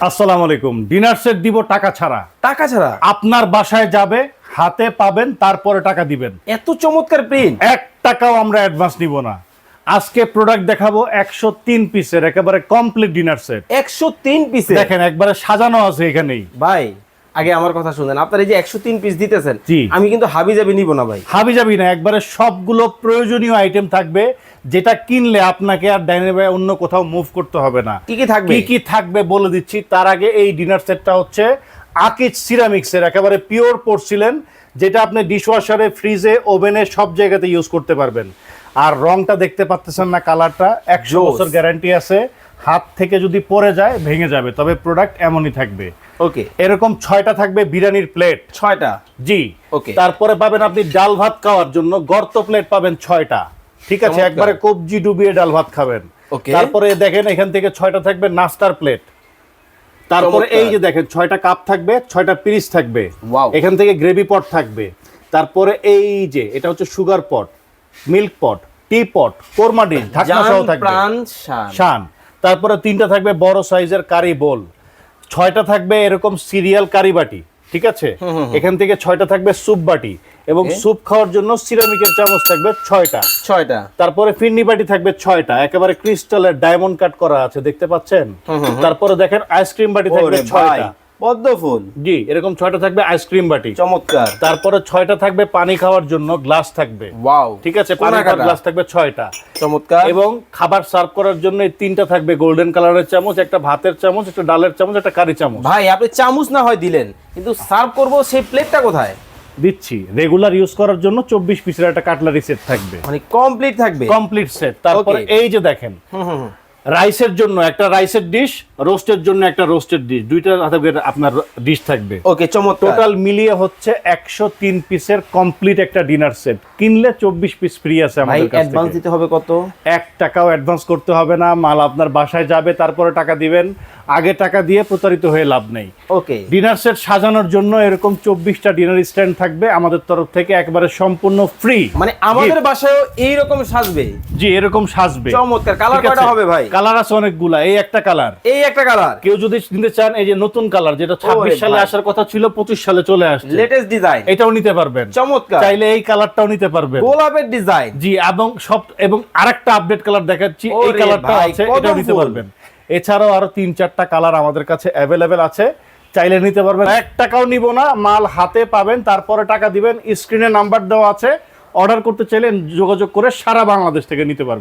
আসসালামু আলাইকুম। Dinner set দিব টাকা ছাড়া। টাকা ছাড়া আপনার বাসায় যাবে, হাতে পাবেন, তারপরে টাকা দিবেন। এত চমৎকার প্রিন্ট, 1 টাকাও আমরা অ্যাডভান্স নিব না। আজকে প্রোডাক্ট দেখাবো 103 পিসের একেবারে কমপ্লিট ডিনার সেট। 103 পিসে দেখেন একবারে সাজানো আছে এখানেই। ভাই আগে আমার কথা শুনেন, আপনারা এই যে 103 পিস দিতেছেন, জি। আমি কিন্তু হাবি যাবি নিব না ভাই। হাবি যাবি না, একবারে সবগুলো প্রয়োজনীয় আইটেম থাকবে, যেটা কিনলে আপনাকে আর ডাইনে বাই অন্য কোথাও মুভ করতে হবে না। কি কি থাকবে? কি কি থাকবে বলে দিচ্ছি। তার আগে এই ডিনার সেটটা হচ্ছে আকিজ সিরামিক্সের একেবারে পিওর পোর্সিলেন, যেটা আপনি ডিশওয়াশারে, ফ্রিজে, ওভেনে সব জায়গাতে ইউজ করতে পারবেন। আর রংটা দেখতে পাচ্ছেন না, কালারটা 100 বছর গ্যারান্টি আছে। হাত থেকে যদি পড়ে যায় ভেঙে যাবে, তবে প্রোডাক্ট এমনই থাকবে। ওকে, এরকম 6টা থাকবে বিরিয়ানির প্লেট। 6টা? জি। ওকে। তারপরে পাবেন আপনি ডাল ভাত খাওয়ার জন্য গর্ত প্লেট পাবেন 6টা। ঠিক আছে, চমৎকার। একবারে কবজি ডুবিয়ে ডাল ভাত খাবেন। ওকে। তারপরে দেখেন এখান থেকে 6টা থাকবে নাস্তার প্লেট। তারপরে চমৎকার। এই যে দেখেন 6টা কাপ থাকবে, 6টা পিরিচ থাকবে। Wow। এখান থেকে গ্রেভি পট থাকবে। তারপরে এই যে এটা হচ্ছে সুগার পট, মিল্ক পট, টি পট, কোরমা ডিশ, ঢাকনা সহ জান থাকবে। প্রাণ শান। শান। তারপরে 3টা থাকবে বড় সাইজের কারি বোল। 6টা থাকবে এরকম সিরিয়াল কারি বাটি। ঠিক আছে, এখান থেকে 6টা থাকবে স্যুপ বাটি, এবং স্যুপ খাওয়ার জন্য সিরামিকের চামচ থাকবে 6টা। 6টা। তারপরে ফিরনি বাটি থাকবে 6টা, একেবারে ক্রিস্টালের ডায়মন্ড কাট করা আছে, দেখতে পাচ্ছেন। তারপরে দেখেন আইসক্রিম বাটি থাকবে 6টা। পদ্ম ফুল। জি, এরকম 6টা থাকবে আইসক্রিম বাটি। চমৎকার। তারপরে 6টা থাকবে পানি খাওয়ার জন্য গ্লাস থাকবে। ওয়াও। ঠিক আছে, পানি খাওয়ার গ্লাস থাকবে 6টা। চমৎকার। এবং খাবার সার্ভ করার জন্য এই 3টা থাকবে গোল্ডেন কালারের চামচ, একটা ভাতের চামচ, একটা ডালের চামচ, একটা কারি চামচ। ভাই আপনি চামচ না হয় দিলেন, কিন্তু সার্ভ করব সেই প্লেটটা কোথায়? দিচ্ছি। রেগুলার ইউজ করার জন্য 24 পিসের একটা কাটলারি সেট থাকবে, মানে কমপ্লিট থাকবে। Complete set. তারপরে Okay। এই যে দেখেন রাইসের জন্য একটা রাইসের ডিশ, রোস্টের জন্য একটা রোস্টের ডিশ, দুইটা থাকবে আপনার ডিশ থাকবে। ওকে, চমৎকার। টোটাল মিলিয়ে হচ্ছে 103 পিসের কমপ্লিট একটা ডিনার সেট। কিনলে 24 পিস ফ্রি আছে ভাই আমাদের কাছ অ্যাডভান্স থেকে। দিতে হবে কত? 1 টাকাও অ্যাডভান্স করতে হবে না। মাল আপনার বাসায় যাবে, তারপরে টাকা দিবেন। আগে টাকা দিয়ে প্রতারিত হয়ে লাভ নেই। ওকে। ডিনার সেট সাজানোর জন্য এরকম 24টা ডিনার স্ট্যান্ড থাকবে আমাদের তরফ থেকে, একবারে সম্পূর্ণ ফ্রি। মানে আমাদের বাসায়ও এই রকম সাজবে? জি, এরকম সাজবে। চমৎকার। কালার ঠিক আছে? কয়টা হবে ভাই? কালার আছে অনেকগুলা, এই একটা কালার। এই একটা কালার। কেউ যদি নিতে চান, এই যে নতুন কালার, যেটা 26 সালে ভাই। আসার কথা ছিল, 25 সালে চলে আসছে, লেটেস্ট ডিজাইন। এটাও নিতে পারবেন। চমৎকার। চাইলে এই কালারটাও নিতে পারবেন। গোলাপের ডিজাইন। জি, এবং আরেকটা আপডেট কালার দেখাচ্ছি, এই ওরে কালারটা ভাই, আছে, কদম এটাও নিতে ফুল। পারবেন। এছাড়াও আরো 3-4টা কালার আমাদের কাছে অ্যাভেলেবেল আছে, চাইলে নিতে পারবেন। 1 টাকাও নিব না, মাল হাতে পাবেন, তারপরে টাকা দিবেন। স্ক্রিনে নাম্বার দেওয়া আছে, অর্ডার করতে চাইলে যোগাযোগ করে সারা বাংলাদেশ থেকে নিতে পারবেন।